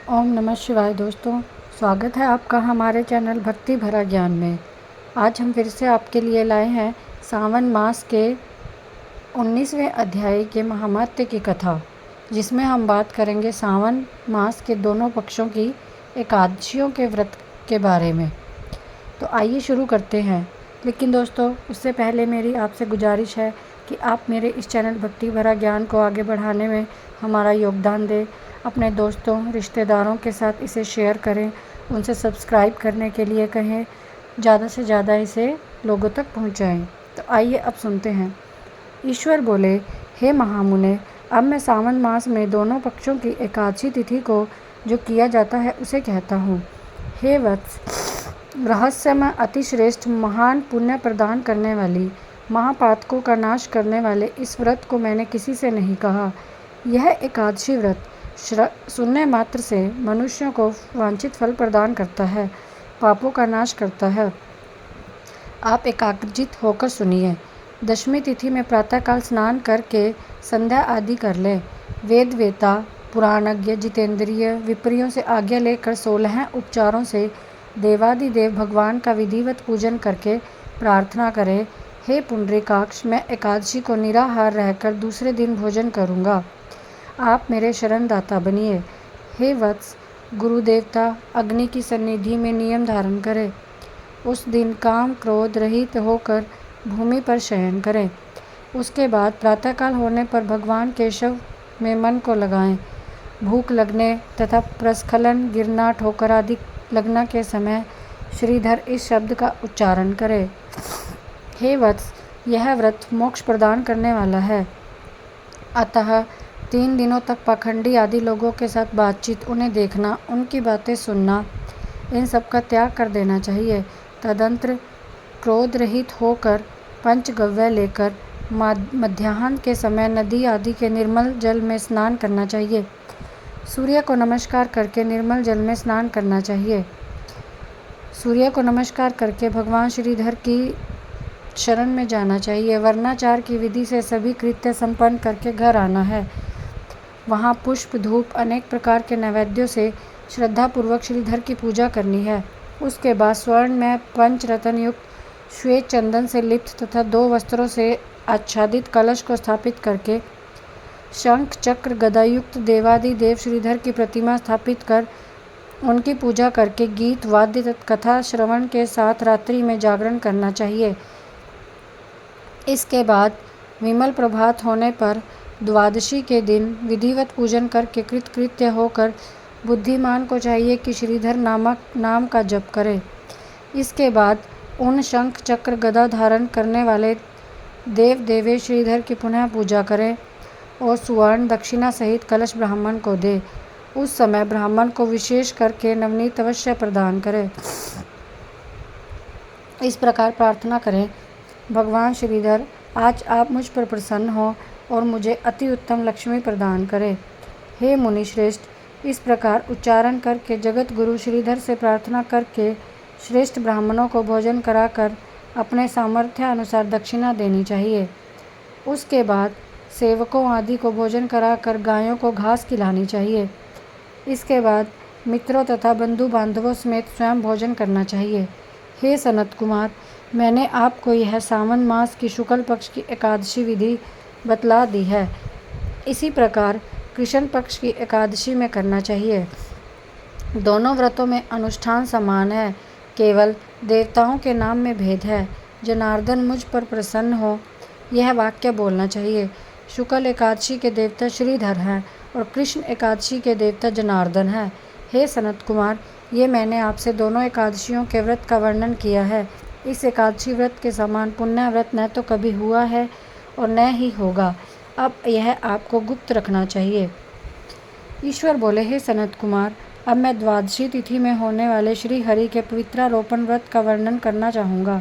ओम नमः शिवाय दोस्तों, स्वागत है आपका हमारे चैनल भक्ति भरा ज्ञान में। आज हम फिर से आपके लिए लाए हैं सावन मास के 19वें अध्याय के महात्म्य की कथा, जिसमें हम बात करेंगे सावन मास के दोनों पक्षों की एकादशियों के व्रत के बारे में। तो आइए शुरू करते हैं। लेकिन दोस्तों, उससे पहले मेरी आपसे गुजारिश है कि आप मेरे इस चैनल भक्ति भरा ज्ञान को आगे बढ़ाने में हमारा योगदान दें। अपने दोस्तों रिश्तेदारों के साथ इसे शेयर करें, उनसे सब्सक्राइब करने के लिए कहें, ज़्यादा से ज़्यादा इसे लोगों तक पहुंचाएं। तो आइए अब सुनते हैं। ईश्वर बोले, हे महामुने, अब मैं सावन मास में दोनों पक्षों की एकादशी तिथि को जो किया जाता है उसे कहता हूँ। हे वत्स, रहस्यमय अतिश्रेष्ठ महान पुण्य प्रदान करने वाली महापातकों का नाश करने वाले इस व्रत को मैंने किसी से नहीं कहा। यह एकादशी व्रत सुनने मात्र से मनुष्यों को वांछित फल प्रदान करता है, पापों का नाश करता है। आप एकाग्रचित होकर सुनिए। दशमी तिथि में प्रातःकाल स्नान करके संध्या आदि कर लें। वेद वेता, पुराणज्ञ, जितेंद्रिय, विप्रियों से आज्ञा लेकर 16 उपचारों से देवादिदेव भगवान का विधिवत पूजन करके प्रार्थना करें, हे पुंडरीकाक्ष, मैं एकादशी को निराहार रहकर दूसरे दिन भोजन करूँगा। आप मेरे शरणदाता बनिए। हे वत्स, गुरुदेवता अग्नि की सन्निधि में नियम धारण करें। उस दिन काम क्रोध रहित होकर भूमि पर शयन करें। उसके बाद प्रातःकाल होने पर भगवान केशव में मन को लगाएं। भूख लगने तथा प्रस्खलन, गिरना, ठोकर आदि लगना के समय श्रीधर इस शब्द का उच्चारण करें। हे वत्स, यह व्रत मोक्ष प्रदान करने वाला है। अतः 3 दिनों तक पाखंडी आदि लोगों के साथ बातचीत, उन्हें देखना, उनकी बातें सुनना, इन सब का त्याग कर देना चाहिए। तदंतर क्रोध रहित होकर पंचगव्य लेकर मध्याह्न के समय नदी आदि के निर्मल जल में स्नान करना चाहिए। सूर्य को नमस्कार करके निर्मल जल में स्नान करना चाहिए। सूर्य को नमस्कार करके भगवान श्रीधर की शरण में जाना चाहिए। वर्णाचार की विधि से सभी कृत्य संपन्न करके घर आना है। वहाँ पुष्प, धूप, अनेक प्रकार के नैवेद्यों से श्रद्धापूर्वक श्रीधर की पूजा करनी है। उसके बाद स्वर्ण में पंचरत्न युक्त श्वेत चंदन से लिप्त तथा 2 वस्त्रों से आच्छादित कलश को स्थापित करके शंख, चक्र, गदा युक्त देवादिदेव श्रीधर की प्रतिमा स्थापित कर उनकी पूजा करके गीत, वाद्य, कथा श्रवण के साथ रात्रि में जागरण करना चाहिए। इसके बाद विमल प्रभात होने पर द्वादशी के दिन विधिवत पूजन करके कृतकृत्य होकर बुद्धिमान को चाहिए कि श्रीधर नामक नाम का जप करे। इसके बाद उन शंख, चक्र, गदा धारण करने वाले देव देवे श्रीधर की पुनः पूजा करें और सुवर्ण दक्षिणा सहित कलश ब्राह्मण को दे। उस समय ब्राह्मण को विशेष करके नवनीत अवश्य प्रदान करें। इस प्रकार प्रार्थना करें, भगवान श्रीधर, आज आप मुझ पर प्रसन्न हो और मुझे अति उत्तम लक्ष्मी प्रदान करें। हे मुनि श्रेष्ठ, इस प्रकार उच्चारण करके जगत गुरु श्रीधर से प्रार्थना करके श्रेष्ठ ब्राह्मणों को भोजन कराकर अपने सामर्थ्य अनुसार दक्षिणा देनी चाहिए। उसके बाद सेवकों आदि को भोजन कराकर गायों को घास खिलानी चाहिए। इसके बाद मित्रों तथा बंधु बांधवों समेत स्वयं भोजन करना चाहिए। हे सनत कुमार, मैंने आपको यह सावन मास की शुक्ल पक्ष की एकादशी विधि बतला दी है। इसी प्रकार कृष्ण पक्ष की एकादशी में करना चाहिए। दोनों व्रतों में अनुष्ठान समान है, केवल देवताओं के नाम में भेद है। जनार्दन, मुझ पर प्रसन्न हो, यह वाक्य बोलना चाहिए। शुक्ल एकादशी के देवता श्रीधर हैं और कृष्ण एकादशी के देवता जनार्दन हैं। हे सनत कुमार, ये मैंने आपसे दोनों एकादशियों के व्रत का वर्णन किया है। इस एकादशी व्रत के समान पुण्य व्रत न तो कभी हुआ है और न ही होगा। अब यह आपको गुप्त रखना चाहिए। ईश्वर बोले, हे सनत कुमार, अब मैं द्वादशी तिथि में होने वाले श्री हरि के पित्रारोपण व्रत का वर्णन करना चाहूँगा।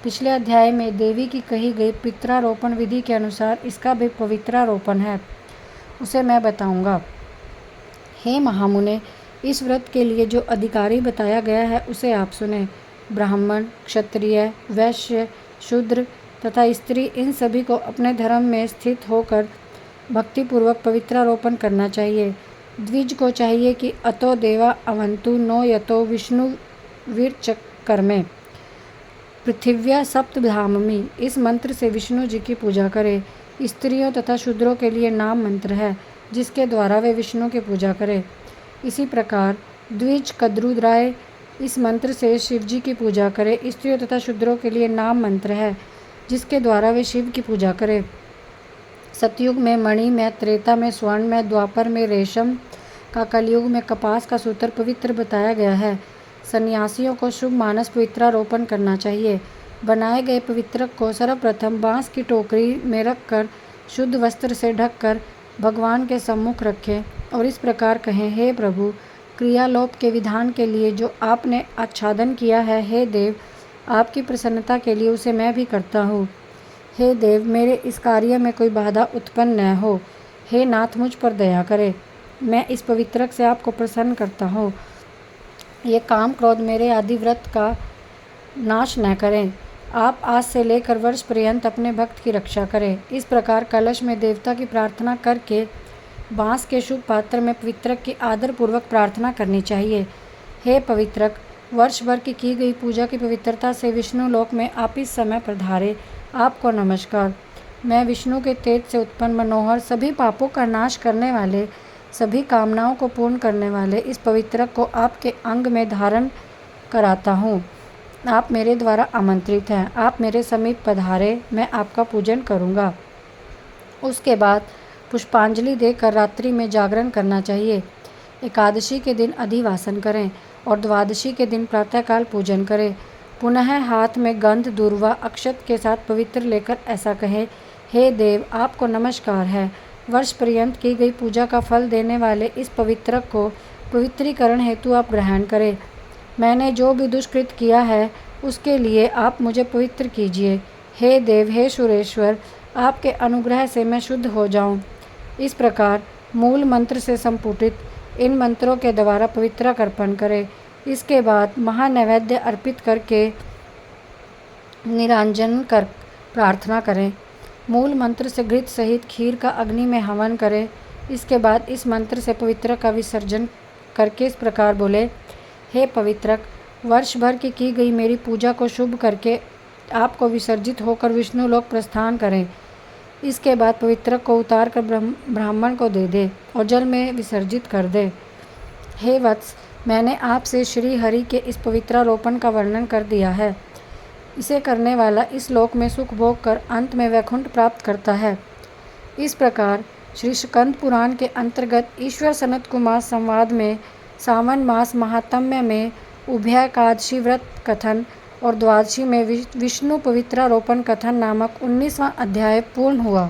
पिछले अध्याय में देवी की कही गई पित्रारोपण विधि के अनुसार इसका भी पवित्रारोपण है, उसे मैं बताऊँगा। हे महामुने, इस व्रत के लिए जो अधिकारी बताया गया है उसे आप सुने। ब्राह्मण, क्षत्रिय, वैश्य, शूद्र तथा स्त्री, इन सभी को अपने धर्म में स्थित होकर भक्तिपूर्वक पवित्रारोपण करना चाहिए। द्विज को चाहिए कि अतो देवा अवंतु नो यतो विष्णु वीरचक्रमे पृथिव्या सप्तधाममी। इस मंत्र से विष्णु जी की पूजा करें। स्त्रियों तथा शूद्रों के लिए नाम मंत्र है जिसके द्वारा वे विष्णु की पूजा करें। इसी प्रकार द्विज कद्रुद्राय इस मंत्र से शिव जी की पूजा करें। स्त्रियों तथा शूद्रों के लिए नाम मंत्र है जिसके द्वारा वे शिव की पूजा करें। सतयुग में मणि में, त्रेता में स्वर्ण में, द्वापर में रेशम का, कलयुग में कपास का सूत्र पवित्र बताया गया है। सन्यासियों को शुभ मानस पवित्रारोपण करना चाहिए। बनाए गए पवित्रक को सर्वप्रथम बांस की टोकरी में रखकर शुद्ध वस्त्र से ढककर भगवान के सम्मुख रखें और इस प्रकार कहें, हे प्रभु, क्रियालोप के विधान के लिए जो आपने आच्छादन किया है, हे देव, आपकी प्रसन्नता के लिए उसे मैं भी करता हूँ। हे देव, मेरे इस कार्य में कोई बाधा उत्पन्न न हो। हे नाथ, मुझ पर दया करें। मैं इस पवित्रक से आपको प्रसन्न करता हूँ। ये काम क्रोध मेरे आदि व्रत का नाश न करें। आप आज से लेकर वर्ष पर्यंत अपने भक्त की रक्षा करें। इस प्रकार कलश में देवता की प्रार्थना करके बांस के शुभ पात्र में पवित्रक की आदरपूर्वक प्रार्थना करनी चाहिए। हे पवित्रक, वर्ष भर की गई पूजा की पवित्रता से विष्णु लोक में आप इस समय पधारे। आपको नमस्कार। मैं विष्णु के तेज से उत्पन्न मनोहर, सभी पापों का नाश करने वाले, सभी कामनाओं को पूर्ण करने वाले इस पवित्रक को आपके अंग में धारण कराता हूँ। आप मेरे द्वारा आमंत्रित हैं। आप मेरे समीप पधारे, मैं आपका पूजन करूँगा। उसके बाद पुष्पांजलि देकर रात्रि में जागरण करना चाहिए। एकादशी के दिन अधिवासन करें और द्वादशी के दिन प्रातःकाल पूजन करें। पुनः हाथ में गंध, दूर्वा, अक्षत के साथ पवित्र लेकर ऐसा कहें, हे देव, आपको नमस्कार है। वर्ष पर्यंत की गई पूजा का फल देने वाले इस पवित्रक को पवित्रीकरण हेतु आप ग्रहण करें। मैंने जो भी दुष्कृत किया है उसके लिए आप मुझे पवित्र कीजिए। हे देव, हे सुरेश्वर, आपके अनुग्रह से मैं शुद्ध हो जाऊं। इस प्रकार मूल मंत्र से संपुटित इन मंत्रों के द्वारा पवित्रक अर्पण करें। इसके बाद महानैवेद्य अर्पित करके निरांजन कर प्रार्थना करें। मूल मंत्र से घृत सहित खीर का अग्नि में हवन करें। इसके बाद इस मंत्र से पवित्रक का विसर्जन करके इस प्रकार बोले, हे पवित्रक, वर्ष भर की गई मेरी पूजा को शुभ करके आपको विसर्जित होकर विष्णु लोक प्रस्थान करें। इसके बाद पवित्रक को उतार कर ब्राह्मण को दे दे और जल में विसर्जित कर दे। हे वत्स, मैंने आपसे श्री हरि के इस पवित्रारोपण का वर्णन कर दिया है। इसे करने वाला इस लोक में सुख भोग कर अंत में वैकुंठ प्राप्त करता है। इस प्रकार श्री स्कंद पुराण के अंतर्गत ईश्वर सनत कुमार संवाद में सावन मास महात्म्य में उभयाकादशी व्रत कथन और द्वादशी में विष्णु पवित्रारोपण कथन नामक 19वां अध्याय पूर्ण हुआ।